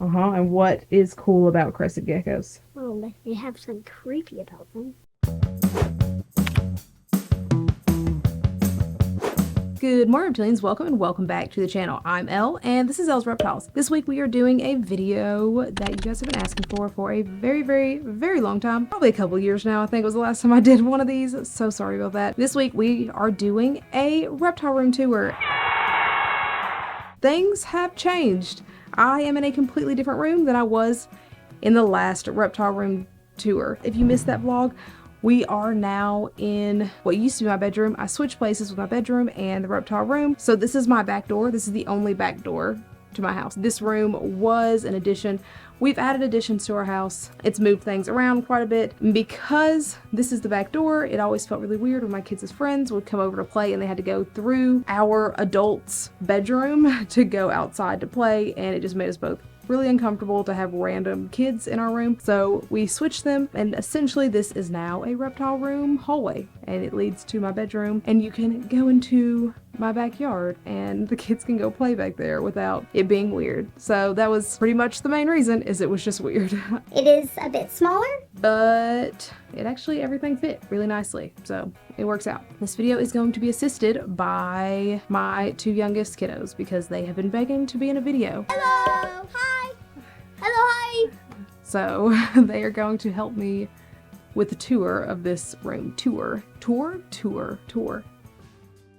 And what is cool about crested geckos? Well, they have something creepy about them. Good morning, Reptilians. Welcome back to the channel. I'm Elle, and this is Elle's Reptiles. This week we are doing a video that you guys have been asking for a very long time. Probably a couple years now, I think was the last time I did one of these. So sorry about that. This week we are doing a reptile room tour. Things have changed. I am in a completely different room than I was in the last reptile room tour. If you missed that vlog, we are now in what used to be my bedroom. I switched places with my bedroom and the reptile room. So this is my back door. This is the only back door to my house. This room was an addition. We've added additions to our house. It's moved things around quite a bit. Because this is the back door, it always felt really weird when my kids' friends would come over to play and they had to go through our adults' bedroom to go outside to play, and it just made us both really uncomfortable to have random kids in our room. So we switched them, and essentially this is now a reptile room hallway, and it leads to my bedroom, and you can go into my backyard and the kids can go play back there without it being weird. So that was pretty much the main reason, is it was just weird. It is a bit smaller, but it actually, everything fit really nicely, so it works out. This video is going to be assisted by my two youngest kiddos because they have been begging to be in a video. Hello, hi. Hello, hi. So they are going to help me with the tour of this room. Tour.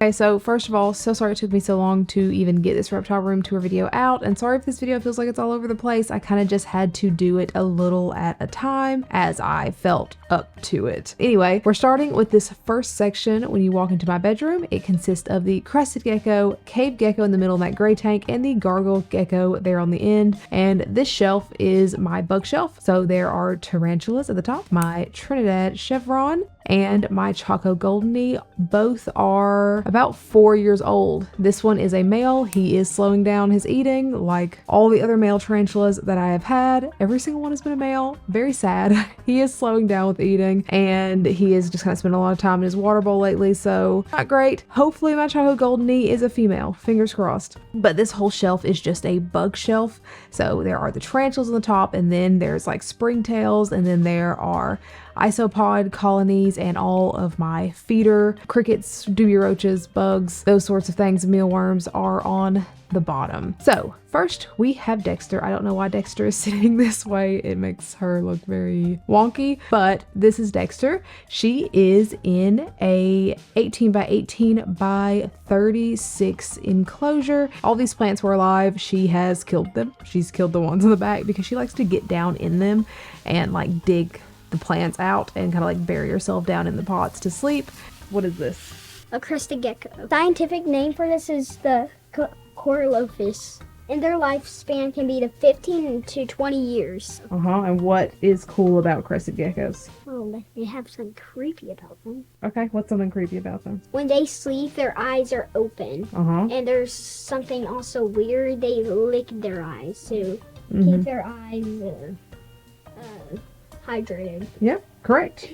Okay, so first of all, so sorry it took me so long to even get this reptile room tour video out, and sorry if this video feels like it's all over the place. I kind of just had to do it a little at a time as I felt up to it. Anyway, we're starting with this first section. When you walk into my bedroom, it consists of the crested gecko, cave gecko in the middle of that gray tank, and the gargoyle gecko there on the end. And this shelf is my bug shelf. So there are tarantulas at the top, my Trinidad chevron, and my Choco Goldeny. Both are about 4 years old. This one is a male. He is slowing down his eating like all the other male tarantulas that I have had. Every single one has been a male. Very sad. He is slowing down with eating, and he is just kind of spending a lot of time in his water bowl lately, so not great. Hopefully my Choco Goldeny is a female. Fingers crossed. But this whole shelf is just a bug shelf. So there are the tarantulas on the top, and then there's like springtails, and then there are isopod colonies and all of my feeder crickets, dubia roaches, bugs, those sorts of things. Mealworms are on the bottom. So first we have Dexter. I don't know why Dexter is sitting this way. It makes her look very wonky, but this is Dexter. She is in a 18 by 18 by 36 enclosure. All these plants were alive. She has killed them. She's killed the ones in the back because she likes to get down in them and like dig the plants out and kind of like bury herself down in the pots to sleep. What is this? A crested gecko. Scientific name for this is the Coralophus, and their lifespan can be to 15 to 20 years. And what is cool about crested geckos? Well, they have something creepy about them. Okay, what's something creepy about them? When they sleep, their eyes are open. And there's something also weird. They lick their eyes to keep their eyes hydrated. Yep, correct.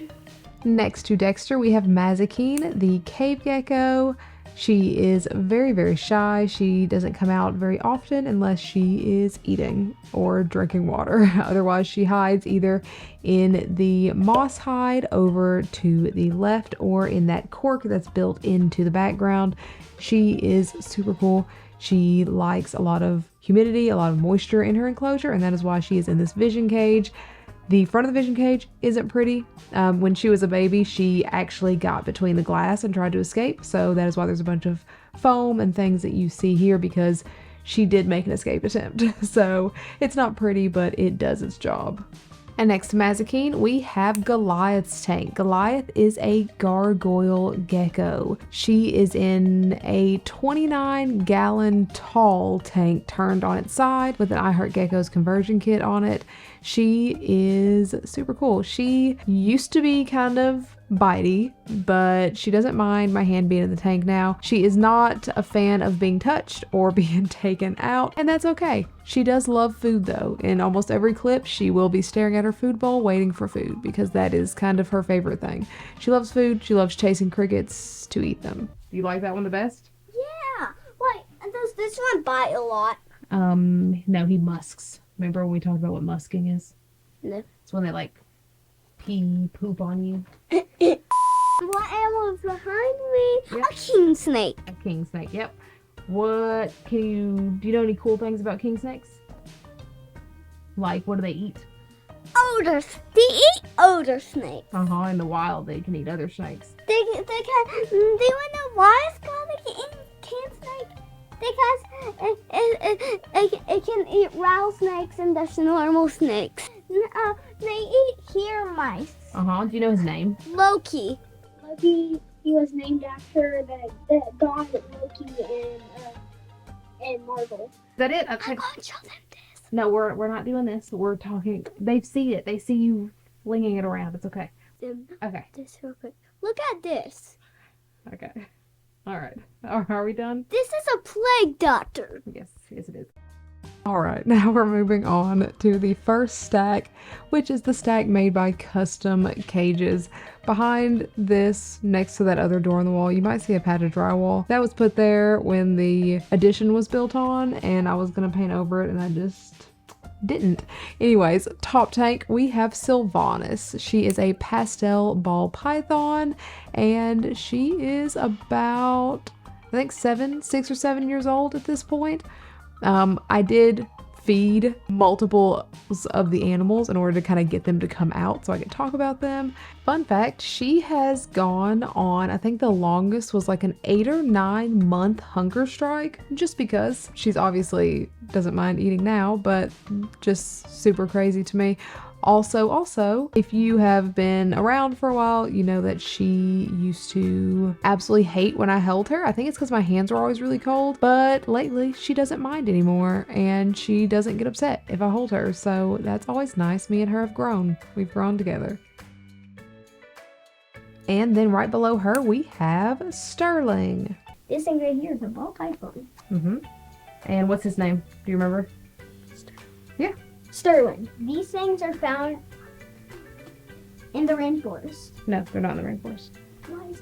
Next to Dexter, we have Mazikeen, the cave gecko. She is very shy. She doesn't come out very often unless she is eating or drinking water. Otherwise, she hides either in the moss hide over to the left or in that cork that's built into the background. She is super cool. She likes a lot of humidity, a lot of moisture in her enclosure, and that is why she is in this vision cage. The front of the vision cage isn't pretty. When she was a baby, she actually got between the glass and tried to escape. So that is why there's a bunch of foam and things that you see here, because she did make an escape attempt. So it's not pretty, but it does its job. And next to Mazikeen, we have Goliath's tank. Goliath is a gargoyle gecko. She is in a 29-gallon tall tank turned on its side with an I Heart Geckos conversion kit on it. She is super cool. She used to be kind of bitey, but she doesn't mind my hand being in the tank now. She is not a fan of being touched or being taken out, and that's okay. She does love food though. In almost every clip, she will be staring at her food bowl waiting for food because that is kind of her favorite thing. She loves food. She loves chasing crickets to eat them. Do you like that one the best? Yeah. Why? Does this one bite a lot? No, he musks. Remember when we talked about what musking is? No. It's when they like poop on you. What animal is behind me? Yep. A king snake. A king snake, yep. Do you know any cool things about king snakes? Like, what do they eat? They eat older snakes. In the wild, they can eat other snakes. They want to know why it's called a king snake? Because it can eat rattlesnakes and just normal snakes. They eat here mice. Do you know his name? Loki. Loki, he was named after the god Loki and Marvel. Is that it? I'm going to show them this. No, we're not doing this. We're talking. They see it. They see you flinging it around. It's okay. Okay. This real quick. Look at this. Okay. All right. Are we done? This is a plague doctor. Yes, it is. All right, now we're moving on to the first stack, which is the stack made by Custom Cages. Behind this, next to that other door on the wall, you might see a pad of drywall. That was put there when the addition was built on, and I was gonna paint over it, and I just didn't. Anyways, top tank, we have Sylvanas. She is a pastel ball python, and she is about, I think 6 or 7 years old at this point. I did feed multiples of the animals in order to kind of get them to come out so I could talk about them. Fun fact, she has gone on, I think the longest was like an 8 or 9 month hunger strike, just because she's obviously doesn't mind eating now, but just super crazy to me. Also, if you have been around for a while, you know that she used to absolutely hate when I held her. I think it's because my hands were always really cold, but lately she doesn't mind anymore, and she doesn't get upset if I hold her, so that's always nice. Me and her have grown. We've grown together. And then right below her, we have Sterling. This thing right here is a ball python. And what's his name? Do you remember? Yeah. Sterling. These things are found in the rainforest. No, they're not in the rainforest. Why is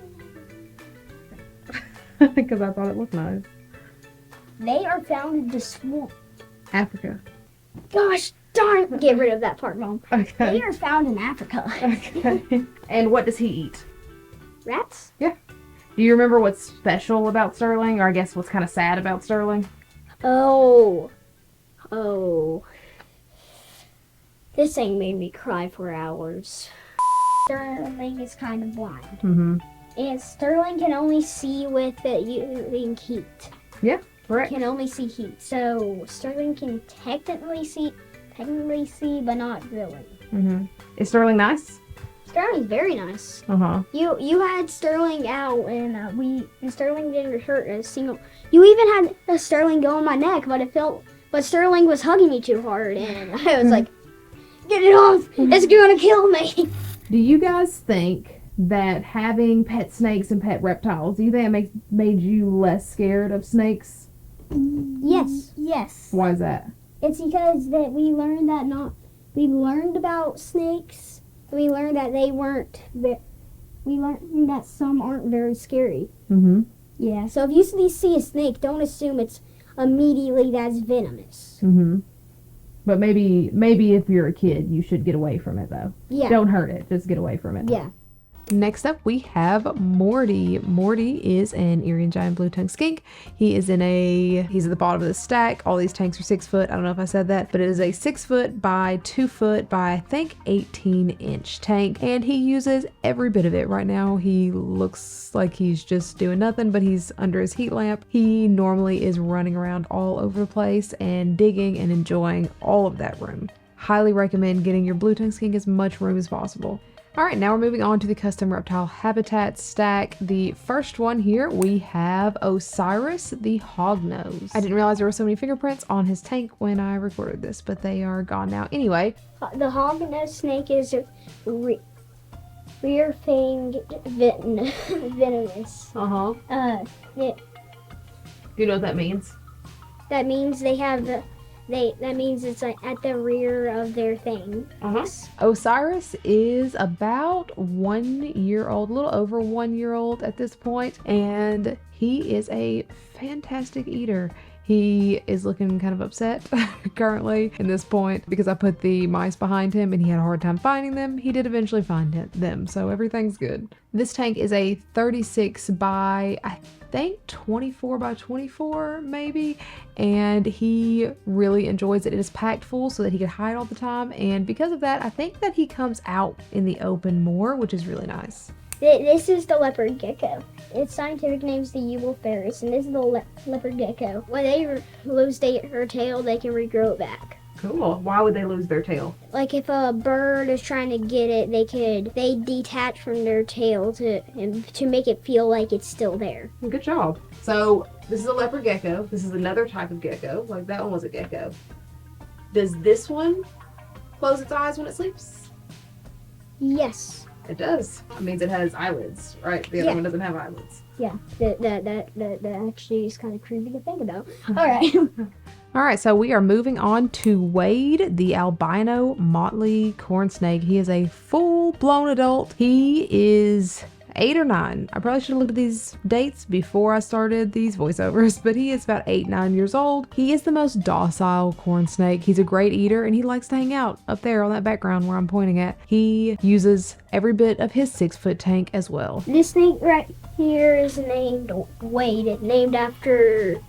it? Because I thought it looked nice. They are found in the swamp. Africa. Gosh darn! Get rid of that part, Mom. Okay. They are found in Africa. Okay. And what does he eat? Rats? Yeah. Do you remember what's special about Sterling? Or I guess what's kind of sad about Sterling? Oh. This thing made me cry for hours. Sterling is kind of blind. And Sterling can only see with using heat. Yeah, correct. Can only see heat. So Sterling can technically see, but not really. Is Sterling nice? Sterling's very nice. You had Sterling out, and Sterling didn't hurt a single. You even had a Sterling go on my neck, but Sterling was hugging me too hard, and I was like, "Get it off! It's gonna kill me!" Do you guys think that having pet snakes and pet reptiles, do you think it made you less scared of snakes? Yes. Why is that? It's because that we learned about snakes. We learned that we learned that some aren't very scary. Yeah. So if you see a snake, don't assume it's immediately that's venomous. But maybe if you're a kid, you should get away from it, though. Yeah. Don't hurt it. Just get away from it. Yeah. Next up, we have Morty. Morty is an Irian giant blue-tongued skink. He's at the bottom of the stack. All these tanks are 6 foot. I don't know if I said that, but it is a 6 foot by 2 foot by, I think, 18-inch tank, and he uses every bit of it. Right now, he looks like he's just doing nothing, but he's under his heat lamp. He normally is running around all over the place and digging and enjoying all of that room. Highly recommend getting your blue-tongued skink as much room as possible. All right, now we're moving on to the custom reptile habitat stack. The first one here, we have Osiris the Hognose. I didn't realize there were so many fingerprints on his tank when I recorded this, but they are gone now. Anyway. The Hognose snake is rear-fanged venomous. Do you know what that means? That means that means it's like at the rear of their thing. Osiris is about 1 year old, a little over 1 year old at this point, and he is a fantastic eater. He is looking kind of upset currently in this point because I put the mice behind him and he had a hard time finding them. He did eventually find them, so everything's good. This tank is a 36 by, I think 24 by 24 maybe, and he really enjoys it. It is packed full so that he can hide all the time, and because of that, I think that he comes out in the open more, which is really nice. This is the leopard gecko. Its scientific name is the Eublepharis, and this is the leopard gecko. When they lose her tail, they can regrow it back. Cool. Why would they lose their tail? Like if a bird is trying to get it, they detach from their tail to make it feel like it's still there. Good job. So this is a leopard gecko. This is another type of gecko. Like that one was a gecko. Does this one close its eyes when it sleeps? Yes. It does. That means it has eyelids, right? The other one doesn't have eyelids. Yeah. That actually is kind of creepy to think about. All right. All right, so we are moving on to Wade, the albino motley corn snake. He is a full-blown adult. He is 8 or 9. I probably should have looked at these dates before I started these voiceovers, but he is about 8-9 years old. He is the most docile corn snake. He's a great eater, and he likes to hang out up there on that background where I'm pointing at. He uses every bit of his 6-foot tank as well. This snake right here is named Wade. It's named after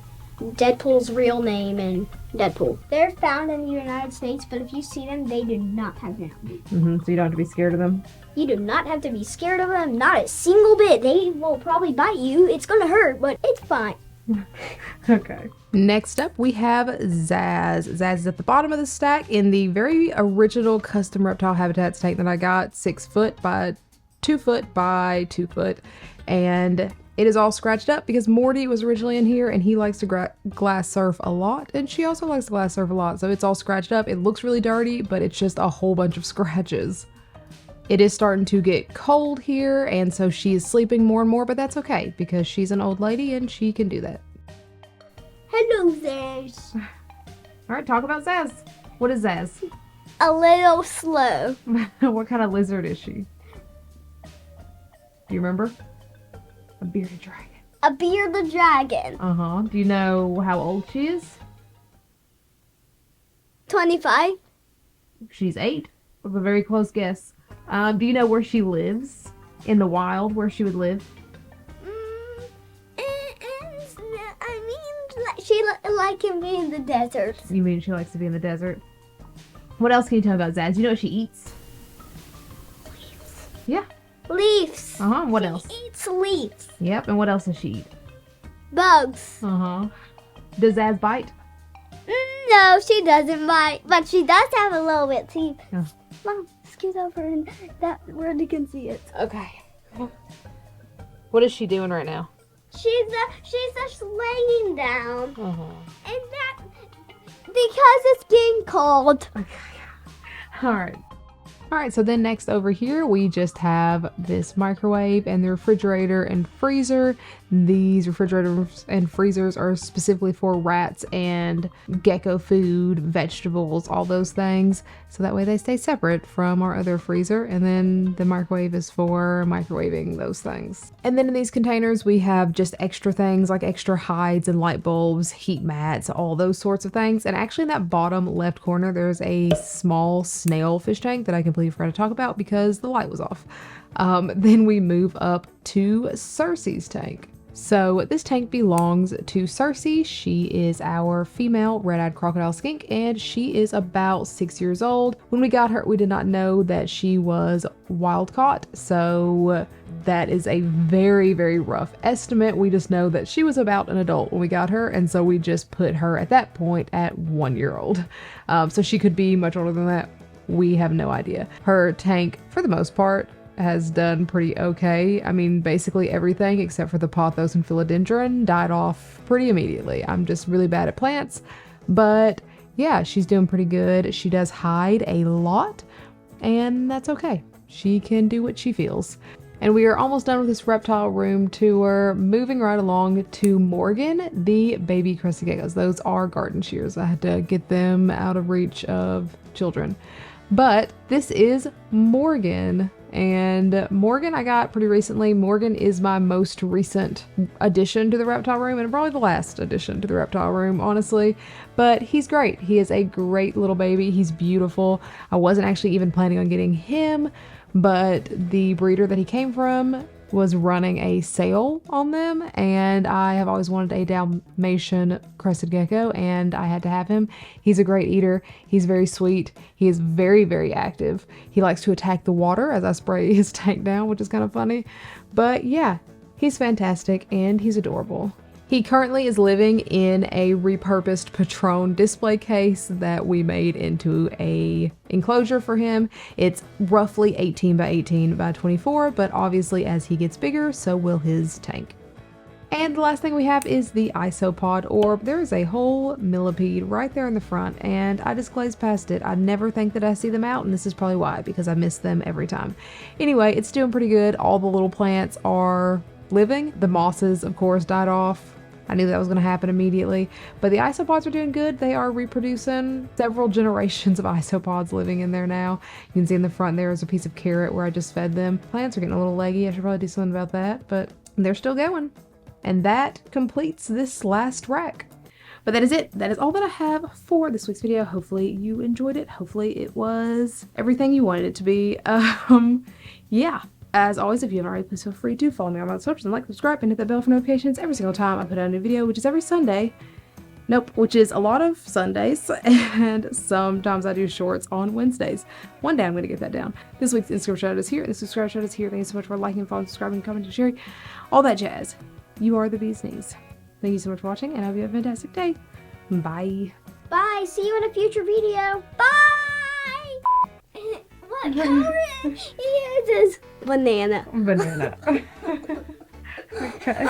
Deadpool's real name in Deadpool. They're found in the United States, but if you see them, they do not have venom. So you don't have to be scared of them? You do not have to be scared of them, not a single bit. They will probably bite you. It's gonna hurt, but it's fine. Okay. Next up, we have Zsasz. Zsasz is at the bottom of the stack in the very original custom reptile habitat tank that I got, 6 foot by 2 foot by 2 foot, and it is all scratched up because Morty was originally in here and he likes to glass surf a lot, and she also likes to glass surf a lot, so it's all scratched up. It looks really dirty, but it's just a whole bunch of scratches. It is starting to get cold here, and so she is sleeping more and more, but that's okay because she's an old lady and she can do that. Hello, Zsasz. All right, talk about Zsasz. What is Zsasz? A little slow. What kind of lizard is she? Do you remember? A bearded dragon. A bearded dragon. Do you know how old she is? 25. She's 8. That's a very close guess. Do you know where she lives? In the wild, where she would live? I mean, she can be in the desert. You mean she likes to be in the desert? What else can you tell me about Zsasz? You know what she eats? Leaves. Yeah. Leaves. What else? She eats leaves. Yep, and what else does she eat? Bugs. Does Zsasz bite? No, she doesn't bite, but she does have a little bit teeth. Oh. Mom, scoot over and that where you can see it. Okay. What is she doing right now? She's just laying down. Uh-huh. And that because it's getting cold. Okay. All right. All right, so then next over here, we just have this microwave and the refrigerator and freezer. These refrigerators and freezers are specifically for rats and gecko food, vegetables, all those things. So that way they stay separate from our other freezer. And then the microwave is for microwaving those things. And then in these containers, we have just extra things like extra hides and light bulbs, heat mats, all those sorts of things. And actually in that bottom left corner, there's a small snail fish tank that I completely forgot to talk about because the light was off. Then we move up to Cersei's tank. So this tank belongs to Cersei. She is our female red-eyed crocodile skink, and she is about 6 years old. When we got her, we did not know that she was wild caught, so that is a very, very rough estimate. We just know that she was about an adult when we got her, and so we just put her at that point at 1 year old. So she could be much older than that. We have no idea. Her tank, for the most part, has done pretty okay. I mean, basically everything except for the pothos and philodendron died off pretty immediately. I'm just really bad at plants, but yeah, she's doing pretty good. She does hide a lot, and that's okay. She can do what she feels. And we are almost done with this reptile room tour, moving right along to Morgan, the baby crested geckos. Those are garden shears. I had to get them out of reach of children. But this is Morgan, And Morgan I got pretty recently. Morgan is my most recent addition to the reptile room, and probably the last addition to the reptile room, honestly. But he's great. He is a great little baby. He's beautiful. I wasn't actually even planning on getting him, but the breeder that he came from was running a sale on them, and I have always wanted a Dalmatian crested gecko, and I had to have him. He's a great eater. He's very sweet. He is very, very active. He likes to attack the water as I spray his tank down, which is kind of funny. But yeah, he's fantastic and he's adorable. He currently is living in a repurposed Patron display case that we made into a enclosure for him. It's roughly 18 by 18 by 24, but obviously as he gets bigger, so will his tank. And the last thing we have is the Isopod orb. There is a whole millipede right there in the front, and I just glazed past it. I never think that I see them out, and this is probably why, because I miss them every time. Anyway, it's doing pretty good. All the little plants are living. The mosses, of course, died off. I knew that was going to happen immediately, but the isopods are doing good. They are reproducing. Several generations of isopods living in there now. You can see in the front there is a piece of carrot where I just fed them. Plants are getting a little leggy. I should probably do something about that, but they're still going. And that completes this last rack. But that is it. That is all that I have for this week's video. Hopefully you enjoyed it. Hopefully it was everything you wanted it to be. Yeah. As always, if you haven't already, please feel free to follow me on my socials and like, subscribe, and hit that bell for notifications every single time I put out a new video, which is every Sunday. Nope, which is a lot of Sundays, and sometimes I do shorts on Wednesdays. One day I'm going to get that down. This week's Instagram shout out is here, and this week's subscribe shout out is here. Thank you so much for liking, following, subscribing, commenting, sharing, all that jazz. You are the bee's knees. Thank you so much for watching, and I hope you have a fantastic day. Bye. Bye. See you in a future video. Bye. What color is this? Banana. Banana. Okay.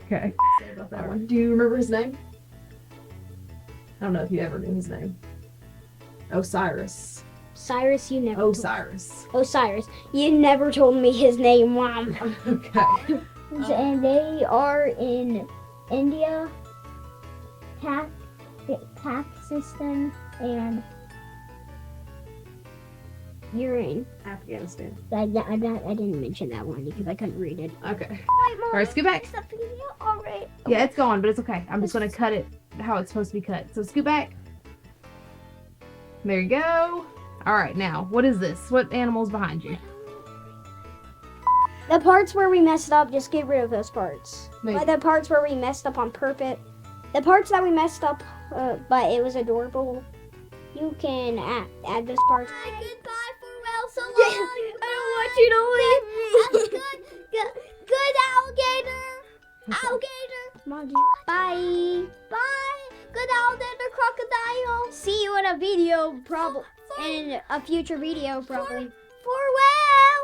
Okay. Say about that one. Do you remember his name? I don't know if you ever knew his name. Osiris. Cyrus, you never. Osiris. Osiris. You never told me his name, Mom. Okay. And they are in India, Pakistan, and you're in Afghanistan. I didn't mention that one because I couldn't read it. Okay. All right, scoot back. All right. Yeah, it's gone, but it's okay. I'm just gonna cut it how it's supposed to be cut. So scoot back. There you go. All right, now what is this? What animal's behind you? The parts where we messed up, just get rid of those parts. Maybe. Like the parts where we messed up on purpose. The parts that we messed up, but it was adorable. You can add those parts. Goodbye, farewell, so long. I don't want you to leave. Good alligator. Alligator. Bye. Bye. Good alligator, crocodile. See you in a video, probably. In a future video, probably. Farewell.